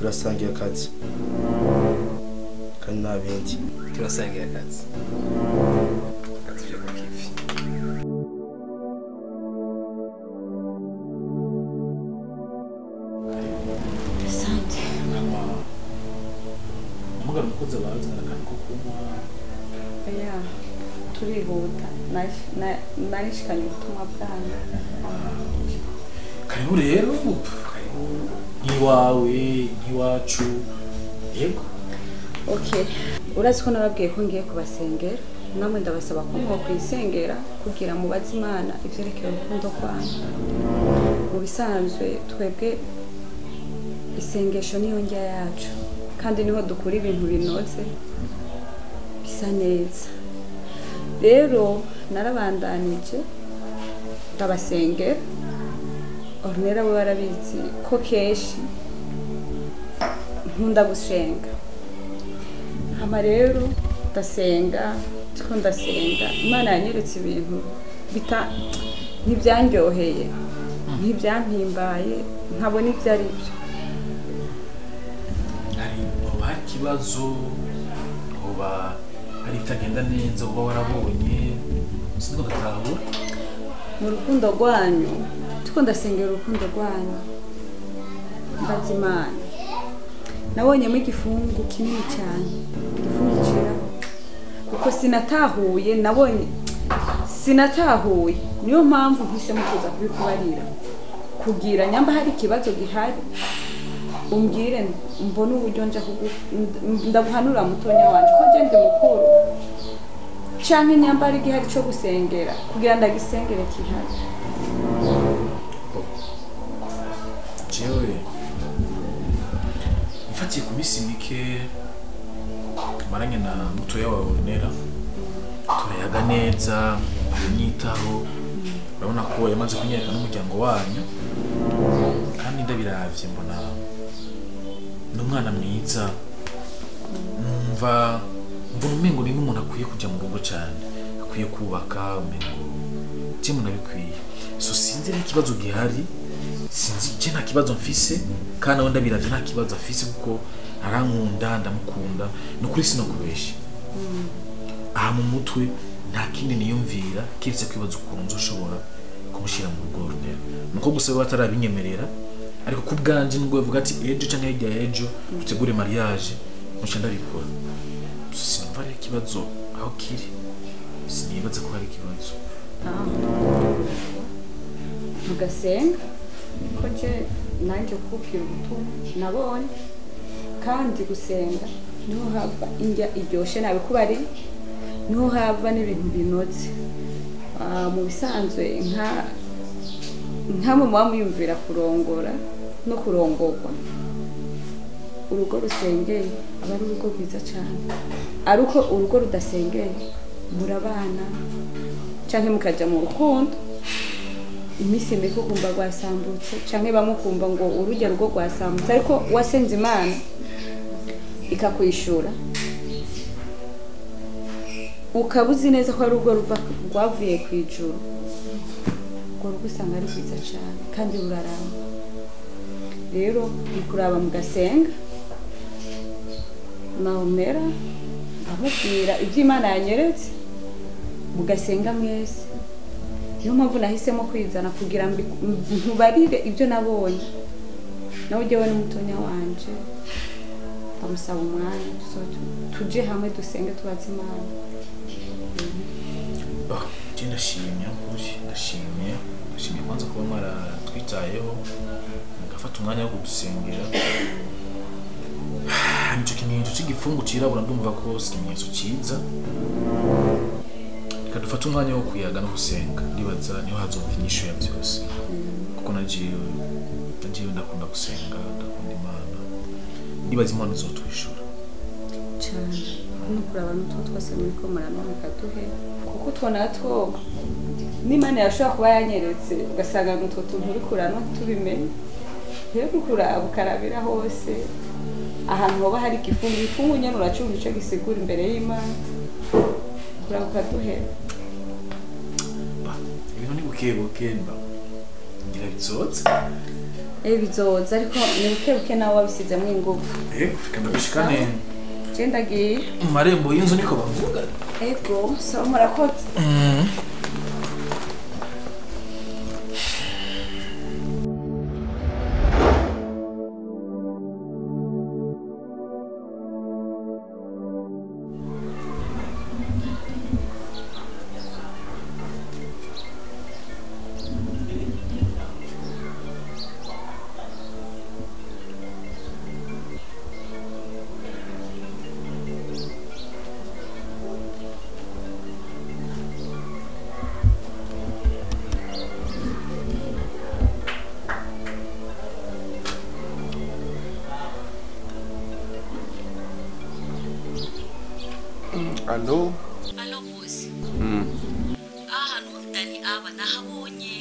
turasangiye akazi kandi nta bindi turasangiye akazi ku kivi Sante mama umugabo mukoze bazana kandi ko kuma ya turihuta narishikanye ubutumwa bwanyu karibu rero nkiwawe nkiwacu yego okay urazi ko nababwiye ko ngiye kubasengera namwe ndabasaba ko mwo kwisengera kugira mubaze Imana ivyerekeye urukundo rwanyu mu bisanzwe twebwe isengesho niyo njya yacu kandi niho dukura ibintu binoze bisa neza rero narabandanije ndabasengera ornera we barabizi ko keshi nkunda gusenga hama rero ndasenga Imana yanyeretse ibintu ntibyanryoheye ntibyampimbaye nkabona ibyo ari byo hari ikibazo uba hari itagenda neza uba warabonye sinzi gutahura mu rukundo rwanyu ndasengera urukundo rwanyu mbaza Imana nabonyemo igifungu kinini cyane igifungu kiraho kuko sinatahuye niyo mpamvu mpisemo kuza kubikubarira kugira nyamba hari ikibazo gihari umbwire mbone uburyo nja ndaguhanura mutonya wanje ko je ndi mukuru canke nyamba ari gihari cyo gusengera kugira ndagisengere kihaje jewe mfatiye ku misi mike maranye na mutoya wa Ornera turayaga neza anyitaho urabona ko yamaze kunyereka n'umuryango wanyu kandi ndabiravye mbona n'umwana mwiza numva umengo ni n'umuntu akwiye kujya mu rugo cyane akwiye kubaka umengo je munabikwiye so sinzi n'ikibazo gihari sinzi je nta kibazo mfise kandi nawe ndabiravye nta kibazo afise kuko arankunda ndamukunda no kuri sino kubesha aha mu mutwe nta kindi niyumvira kiretse kwibaza ukuntu nzoshobora kumushira mu rugo Ornera nuko gusa batarabinyemerera ariko kubganje ngo bavuga ati ejo canke hirya ejo dutegure mariage muca ndabikora sinumva ari ikibazo aho kiri sinibaza ko hari ikibazo mugasenga ko je nanje kubwira ubutumwa nabonye kandi gusenga niho hava indya iryoshe nabikubari niho hava n'ibintu binoze mu bisanzwe nka mama wamuyumvira kurongora no kurongorwa urugo rusengeye aba ari urugo rwiza cyane ariko urugo rudasengeye murabana canke mukaja mu rukundo imisi mike ukumva rwasambutse canke bamukumva ngo urujya rugo rwasambutse ariko wasenze Imana ikakwishura ukabuzi neza ko ari urugo rwavuye ku ijuru ngo rugo usanga ari rwiza cyane kandi ruraramba rero nikuraba mugasenga naomera ndamubwira iby'Imana yanyeretse mugasenga mwese niyo mpamvu nahisemo kwizana kugira ngo ntubarire ibyo nabonye nawe ujyewe n'umutonya wanje ndamusaba umwanya tuje hamwe dusenge tubaze Imana ndashimye kwanza kuba mwaratwitayeho mugafata umwanya wo kudusengera nicyo kimenyetso cy'igifungu cirabura ndumva ko si ikimenyetso cyiza reka dufate umwanya wo kuyaga no gusenga ndibaza niho hazova inyishu ya byose kuko nagiye ndakunda gusenga ndakunda Imana ndibaza Imana izotwishura cyane no kuraba n'utwo twose muri ko muranone kaduhe kuko twona twoga n'Imana yashobora kuba yanyeretse ugasanga n'utwo tuntu uri kurana tubimenye rero kuraba ukarabira hose ahantu hoba hari igifungu nyene uracunga ico gisigura imbere y'Imana kuraba ukaduhera ibintu ni bukebuke ngira bizotse bizoza ariko ni bukebuke nawe wabisizemo ingufu. Reka ndabishikane. Je ndagiye. Mu marembo y'inzu niko bavuga. Ego, so murakoze. Allo? Allo boss. Hano Dany aba nahabonye.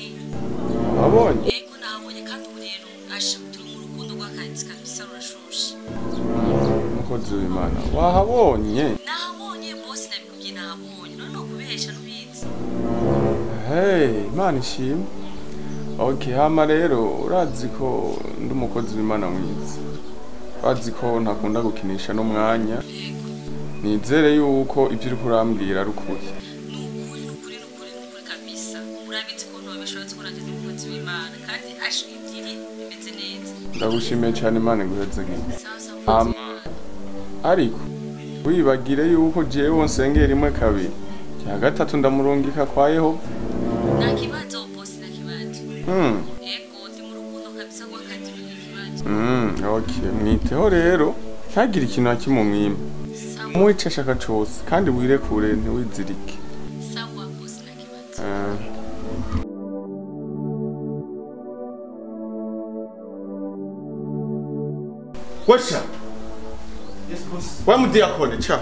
Abonye? Ego nahabonye kandi ubu rero asha turi mu rukundo rw'akazi kabisa rurashushe. Mukozi w'Imana. Wahabonye? Nahabonye boss nabikubye nahabonye. None kubesha nubizi. Hey, Imana ishimwe. Okay, hama rero urazi ko ndi umukozi w'Imana mwiza. Urazi ko ntakunda gukinisha no mwanya. Nizere yuko ibyo uri kurambwira rukuri. Nukuri kabisa. Urabizi ko ntobishobora kurangiza umukozi w'Imana kandi ashimye bimeze neza. Ndagushimiye cyane Imana nguhezagire. Sawa. Ariko wibagire yuko jewe nsengera rimwe kabiri. Cya gatatu ndamurungika kwa Yehova. Nakibazo boss nakibazo. Ego ndi mu rukundo kabisa rw'akazi nakibazo. Okay, mwiteho rero. Ntagire ikintu nakimumwima. Muice ashaka cyose kandi wirekure ntiwizirike. Sawa boss nakibazo. Washa. Yes boss. Wa mudiakone cha.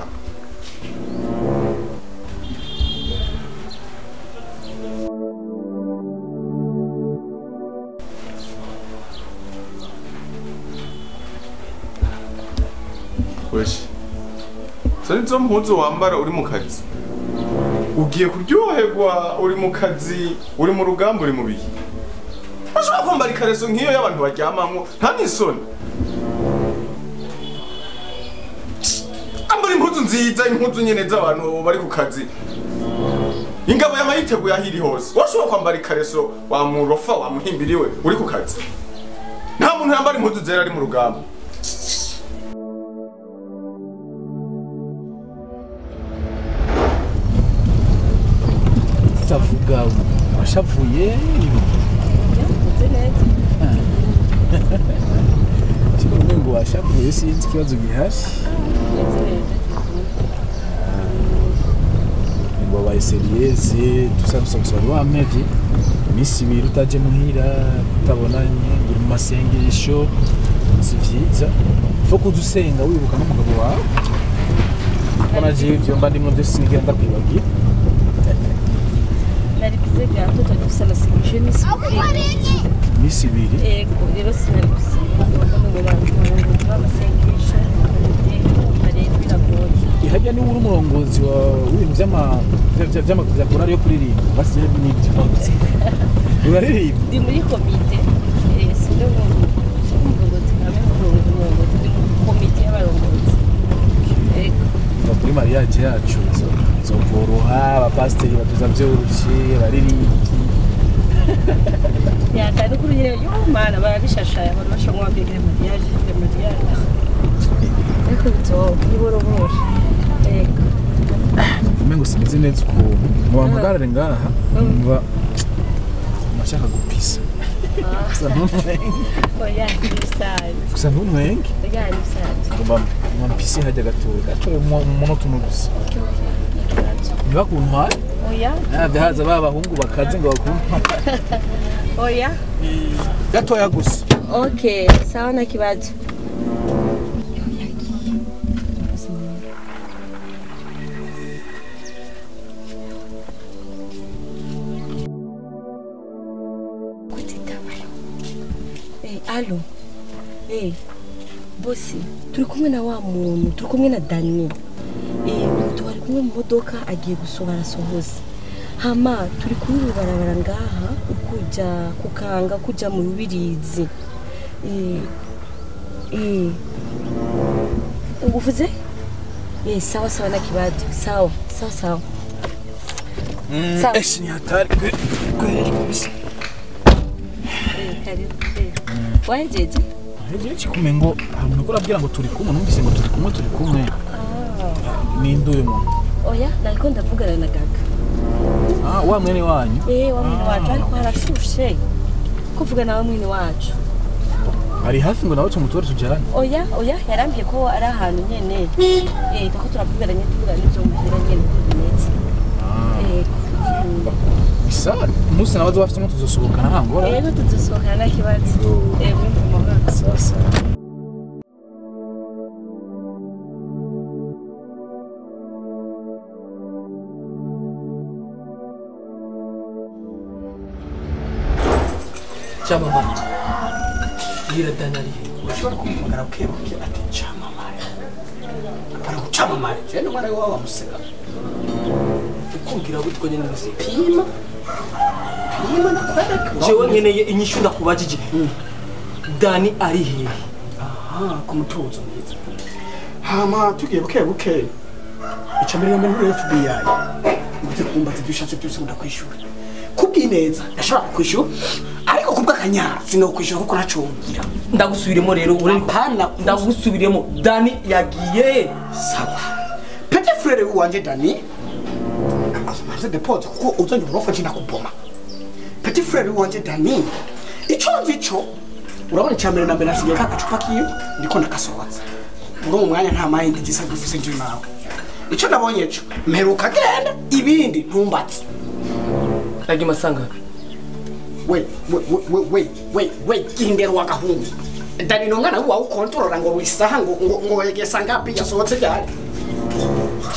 Washa. Sanizo mpuzu wambara uri mu kazi. Ugiye kuryoherwa uri mu kazi, uri mu rugamba uri mu bihe. Bashobora kwambara ikareso nk'iyo y'abantu baryamamwo, nta n'isoni. Ambara impuzu nziza, impuzu nyene z'abantu bari ku kazi. Ingabo y'amayiteguye ahiri hose. Washobora kwambara ikareso wa murofa wa muhimbiriwe uri ku kazi. Nta muntu yambara impuzu zera ari mu rugamba. Tavuga washavuye Kimwe ngo washavuye sinzi ikibazo gihari ngo bayiseriyeze tusamusoro wa mevi misi ibiri utaje muhira utabonanye uri mu masengesho si vyiza fo kudusenga wibuka n'umugabo wawe kana je ivyo mba ndimwe byose ngenda kwibagira Nari bize gato tugufisa amasengesho misi ibiri ego rero sinari gusiba ngo amasengesho ariko biragoye ihajya ni uri umurongozi wa w'ibintu by'amakorari yo kuririmba basize n'ibyo uraririmba ndi muri komite sino umurongozi hamwe n'umurongozi ndi muri komite y'abarongozi ego kuri mariage yacu zokoroha abapasiteri batuza byoroshye baririmbyi yakandi kuri nyine y'umwana barabishashaya abantu bashobora kwambira mariage ariko bizoga niboroboro ego umengo sinzi neza ukuntu muhamagare ngaha umva mashaka gupisa oya nisanze gusa ntunwenge oya nisanze mpise hajya gatoya umunota umwe gusa niba kuntu hari oya haza b'abahungu bakaze ngo bakuntu oya gatoya gusa okay sawa na kibazo Allo. Bosi, turi kumwe na wa muntu, turi kumwe na Dany. Twari kumwe mu modoka agiye gusobara sohose. Hama turi kuri rubarabara ngaha ukuja kukanga kuja mu rubirizi. Uvuze? Sawa sawa na kibazo. Sawa. Sawa. Ni hatari kweli kabisa. Karibu. Wajeje? Wajeje kumengo hamwe urabwira ngo turi kumwe numvise ngo turi kumwe. Ni nduye mu. Oya, nariko ndavugana na gaga. Wa mwene wanyu? Wa mwene wacu ariko harashushe. Kuvugana na mwene wacu. Ari hafi ngo nawe tumutore tujyane. Oya, yarambye ko ari ahantu nyene. Tako turavugana n'ibyo muhira nyene bimeze. Isa, umunsi nabazo bafite tuzosohokana nta ngora. Yego tuzosohokana nta kibazo. Mwumva sasa. Chamama. Gira Dany. Ushobora kumugara ukebuke ati chamama. Para chamama. Jeno mara wawa museka. Ukungira gutwe nyene nzi. Pima na kwenda. Jewe nkeneye inyishu ndakubajije. Dany ari hehe? Kumutuzo mwiza. Hama tugiye buke. Icambere yamwe muri FBI. Ngute kumbaza dushatse byose ndakwishura. Kubwineza ndashobora kwishura. Ariko kubwa kanyara sinokwishura kuko nacungira. Ndagusubiremo rero ndagusubiremo. Dany yagiye. Sawa. Petit frère wanje Dany. Amaze depot kuko uzanye urofa cyenda kuboma. Petit frère wanje Dany. Ico nzico urabona cyambere na mbere asigaye kagacupa kiyo ndiko nakasohotsa. Uro mu mwanya nta mahindi gisa dufise nje nawe. Ico nabonye cyo mperuka genda ibindi ntumbatse. Agi masanga. We, kindero wakahungu. Dany nongana wa ukontrola ngo wisaha ngo yegesanga pi yasohotse byari.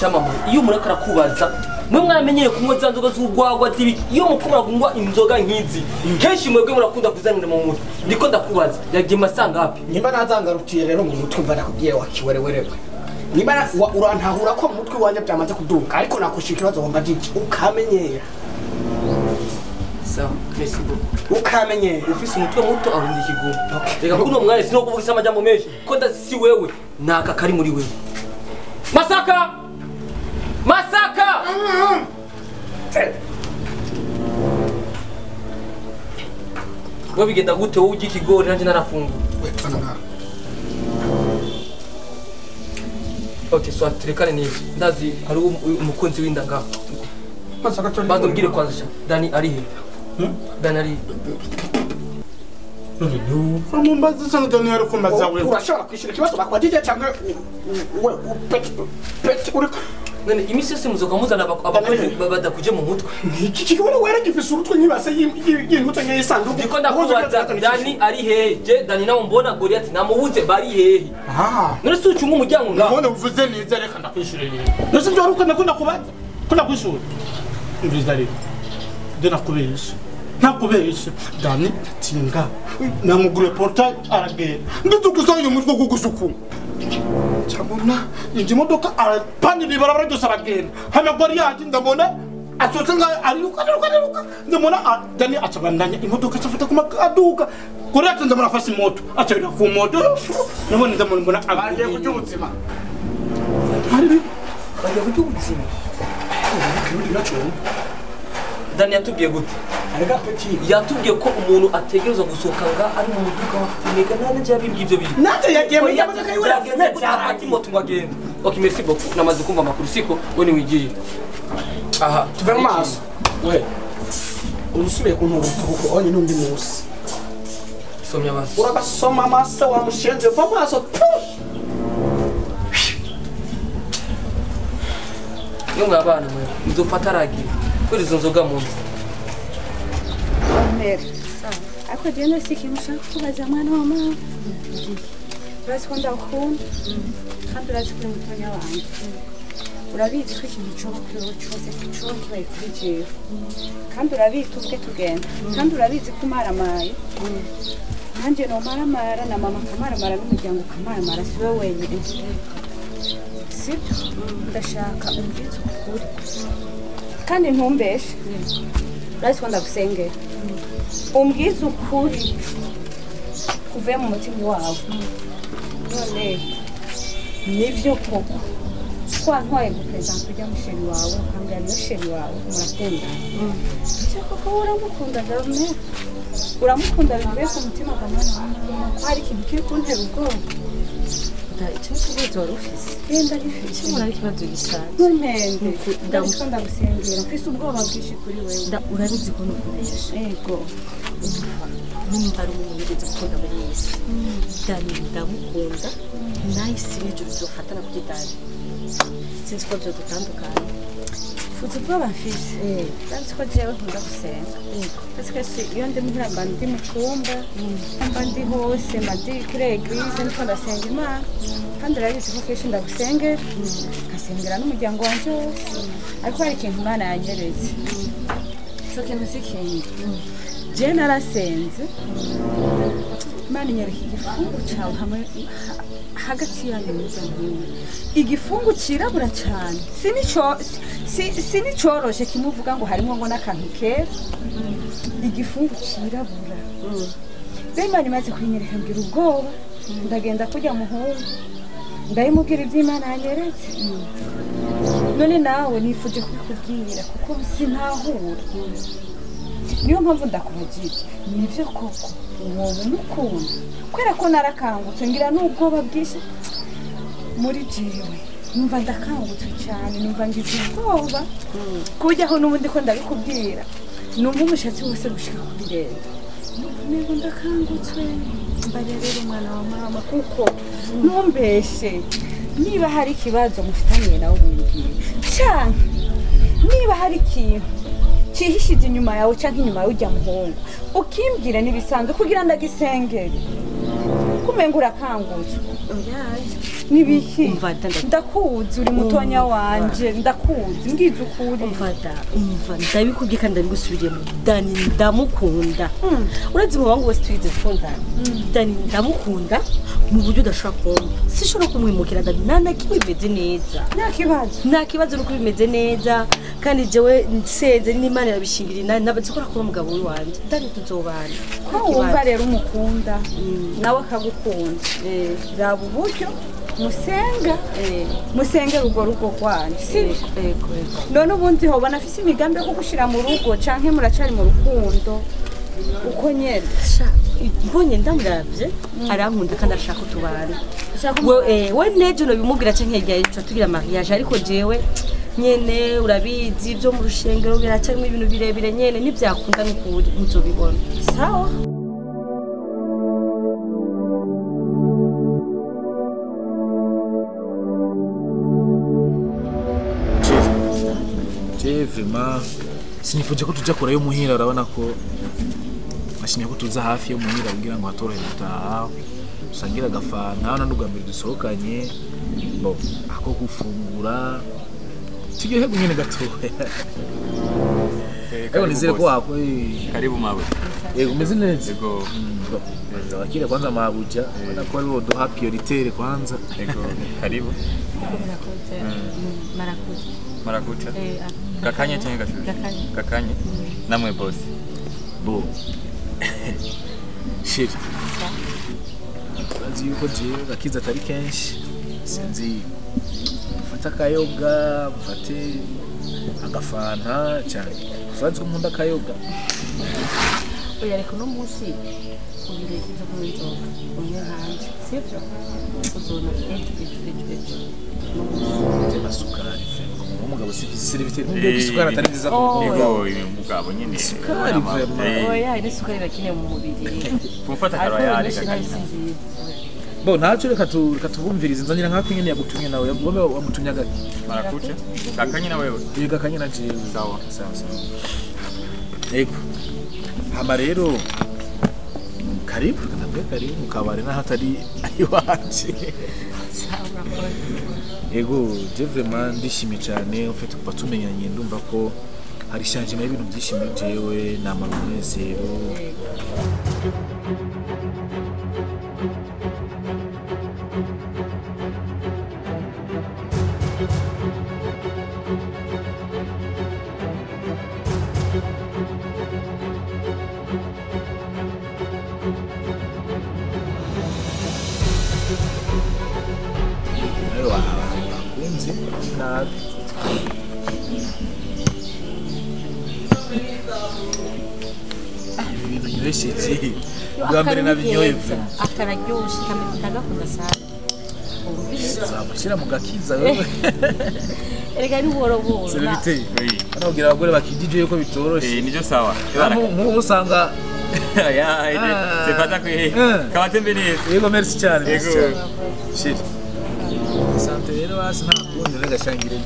Chamama, iyo murakara kubaza, mwe mwamenyeye kunywa zanzoga z'urwagwa zibiki. Iyo mukumara kunywa inzoga nkizi, kenshi mwebwe murakunda kuzanira mu mutwe. Ndiko ndakubaza, yagiye masanga hapi. Nimba nazangarutiye rero mu mutwe mva nakubwiye wakiwerewerewe. Nimba urantahura ko mu mutwe wanje byamaze kuduka ariko nakushika ikibazo wumva diki ukamenyera. Sawa, merci beaucoup. Ukamenyera ufise umutwe muto arundi ikigumu. Reka kuno mwanya sino kuvugisa amajambo menshi. Ko ndasi wewe naka kari muri wewe. Masaka! Wewe bigenda gute wowe ugi kigori nanje narafunga. Okay, so turekane neza. Ndazi hari umukunzi w'indanga. Masaka cyo. Bando ngire kwanza sha. Dany ari he? Dany ari. Mumbaza sana Dany ari kumaza wewe. Urashobora kwishira kibazo bakwajije cyangwa we pet uri none imisi yose muzoka muzana abakozi badakuje mu mutwe. Iki kigore wera gifise urutwe nkibase y'inkuta nk'isanduku. Ndiko ndakubaza Dany ari he? Je Dany nawo mbona Goliath namubuze bari he? None se ucunga umuryango ngaho. None uvuze neza reka ndakwishura rero. Nose byo aruko nakunda kubaza. Kuna kwishura. Imbiza rero. Dena kubesha. Nakubesha. Dany tinga. Namugure portail aragera. Ndizugusanya umutwe kugusuku. Chamona inji modoka arapani bibarabara byose aragenda. Hana Mariage ndabona asotse nga ariruka ndamona Dany acabandanya imodoka cyafata kuma aduka. Goliath ndamona afashe moto acabira ku moto. Nabone ndamona abaje kucyubuzima. Hari baje kucyubuzima. Dany yatubwiye gute? Arega petit yatubwiye ko umuntu ategereza gusohoka nga ari mu muduga wa Finega nanje yabibwiye ibyo bintu. Nanje yagiye mu modoka yiwe yageze gutafata moto ngagenda. Okay, merci beaucoup. Namaze kumva amakuru siko we ni wigiye. Aha, tuve maso. We. Urusubiye ku nturuka kuko onye nundi musi. Somya basi. Urabasoma masa wa mushenze va maso. Yo mwabana mwe. Muzofata ragi. Kweli izo nzoga mu nzu. Ako jeno sikimusha kubaza mwana wa mama. Basi kwenda ukunda. Kandi urazi kuri mutonya wanje. Urabizi ko ikintu cyo cyose cyo kibaye kuri jewe. Kandi urabizi tuzwe tugenda. Kandi urabizi ko maramaye. Nanje no maramara na mama kamaramara n'umuryango kamaramara siwe wenyine. Sibyo ndashaka umbitse ukuri. Kandi ntumbeshe. Urazi kwenda gusengera. Umbwiza ukuri kuvuye mu mutima wawe none nivyo koko twantwaye gupresenta ujya musheri wawe ukambwira niyo sheri wawe murakundana ivyo koko uramukunda garome uramukunda bivuye ku mutima kamwana ko hari ikintu kiri kuntera ubwoba icyo kibazo wari ufise genda gifite icyo muri ikibazo gisanzwe ntumpende ndabiko ndagusengera mfise ubwoba bwinshi kuri wewe urabizi ko nukoresha yego nimba ari umuntu wigeze gukunda muri iyi si Dany ndamukunda nahise n'ijoro bizofatana kuri Dany sinzi ko byodutandukanye mfite ubwoba mfise kandi ko jewe nkunda gusenga parce que iyo ndi muhira mba ndi mu cyumba mba ndi hose mba ndi kuri eglise ndiko ndasenga Imana kandi urabizi ko kenshi ndagusengera nkasengera n'umuryango wanje wose ariko hari ikintu Imana yanyeretse ico kintu si kindi je narasenze Imana inyereka igifungu cawe hamwe hagati yanyu n'umuryango igifungu cirabura cyane sinicoroshe kimuvuga ngo harimo ngo n'akantu kera igifungu cirabura rero Imana imaze kuyinyereka ngira ubwoba ndagenda kujya muhungu ndayimubwira iby'Imana yanyeretse none nawe nifuje kubikubwira kuko sinahura niyo mpamvu ndakubagije nivyo koko wowe umukunda kubera ko narakangutse ngira n'ubwoba bwinshi muri jewe numva ndakangutse cyane numva ngize ubwoba kujyaho n'ubundi ko ndabikubwira numva umushatsi wose gushika kuri rero numva ndakangutse mbarerera umwana wa mama kuko ntumbeshe niba hari ikibazo mufitanye nawe ubimbwira cyane niba hari ikintu cihishije inyuma yawe canke inyuma yawe ujya muhungu ukimbwira nibisanzwe kugira ndagisengere kumenga urakangutse nibiki ndakuzi uri mutonya wanje ndakuzi ngize ukuri umva ndabikubwiye kandi ndabigusubiriyemo Dany ndamukunda urazi mu bangu bose twize gukundana Dany ndamukunda mu buryo udashobora kumva sinshobora kumwimukira Dany nta kimwe bimeze neza nta kibazo nuko bimeze neza kandi jewe nsenze n'Imana irabishingira nabazikora kuba umugabo wanje Dany tuzobana ko wumva rero umukunda nawe akagukunda raba uburyo musenge urwo rugo rwanyu none ubundi hoba nafise imigambi yo kugushira mu rugo canke muracari mu rukundo uko nyene mbonye ndamuravye arankunda kandi arashaka kutubana we nejo no bimubwira canke yagiye tugira mariage ariko jewe nyene urabizi byo mu rushengero biracamo ibintu birebire nyene nibyakunda n'ukuri muzobibona sawa vraiment sinifuje ko tujya kurayo muhira urabona ko ashimye ko tuza hafi yo muhira kugira ngo hatorohe gutaha usangira agafanta n'ubwambere dusohokanye bo ako gufungura tugiye nyine gatoya ego nizere ko wako karibu mawe yego umeze neza yego wakira kwanza mabuja na kwa leo do happy priority kwanza yego karibu marakucha kakanye cyangwa gashusho kakanye namwe boss bo shit bazi yuko je gakiza atari kenshi sinzi fata kayoga mfate agafanta cyane usanze ko nkunda kayoga oya ariko no munsi ubireke byo kubizoga umwe hanze sibyo uzona ejo tena sukari umugabo sivise bitera ngo isukari atari nziza yego umugabo nyine sukari oya ni sukari bakeneye mu mubiri kumfata karayari bo nacho reka tubumvirize nzanira nkako nyene yagutumye nawe yagombe wamutumye gake marakucha kakanye na wewe yiga kanye na je sawa yego hama rero karibu karibu mukabare na hatari ayiwaje yego je vraiment ndishimye cyane ufite kuba tumenyanye ndumva ko hari changement y'ibintu byinshi muri jewe n'amanezero uti nabi ibintu nyoresheje bwa mbere nabinyoye akararyoshye kameze ndagakunda sana uzabushyira mu gakiza wewe erega ni buhoro Celebite hano kugira abagore bakijije yuko bitoroshe nibyo sawa nk'ubu usanga sifata kwihe kabatembereye yego merci cyane yego shit sante rero basi nta kundi n'agashangire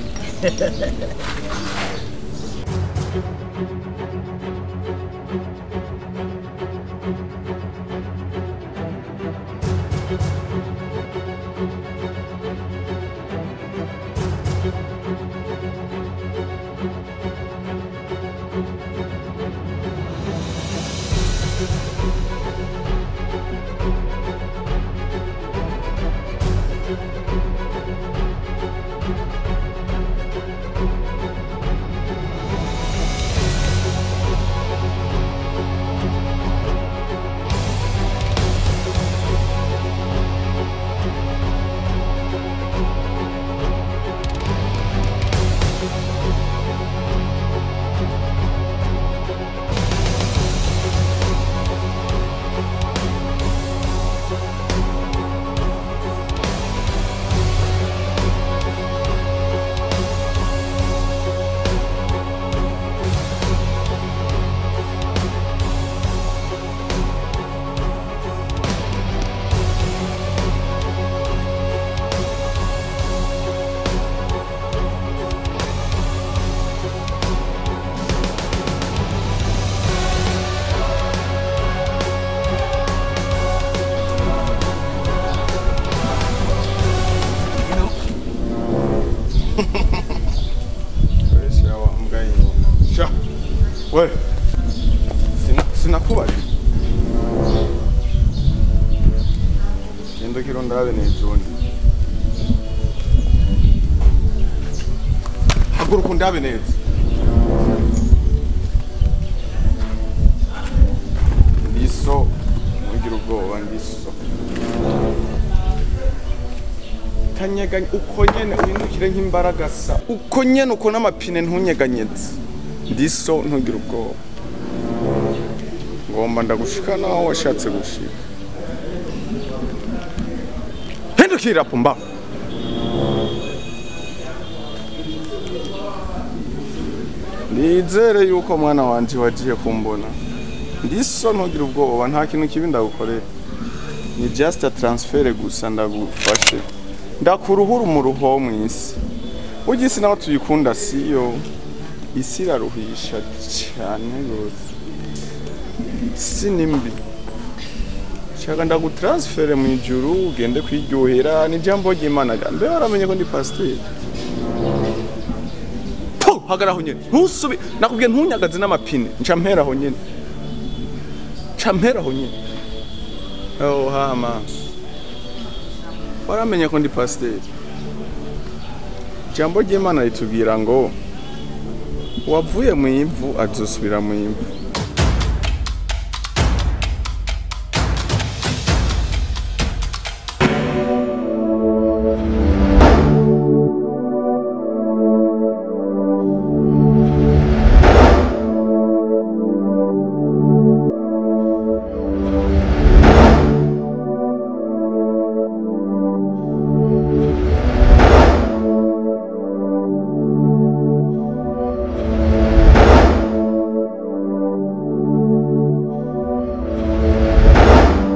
we sinakubaje genda kiro ndabe nejondi haguruka ndabe neza ndiso mugira ubwoba ndiso kanyeganye uko nyene uhindukire nk'imbaraga sa uko nyene uko n'amapine ntunyeganyeze ndiso ntugira ubwoba ngomba ndagushika naho washatse gushika hindukira pumba nizere yuko mwana wanje wagiye kumbona ndiso ntugira ubwoba nta kintu kibi ndagukorera ni just a transfer gusa ndagufashe ndakuruhura umuruho mw'isi ugisi naho tuyikunda siyo isi iraruhisha cyane rwose si nimbi shaka ndagutransfere mu ijuru ugende kwiryohera ni jambo ry'Imana mbe waramenye ko ndi pasteur hagaraho nyene ntusubi nakubwiye ntunyagaze n'amapine ncamperaho nyene oh hama waramenye ko ndi pasteur jambo ry'Imana ritubwira ngo wavuye mu ivu azosubira mu ivu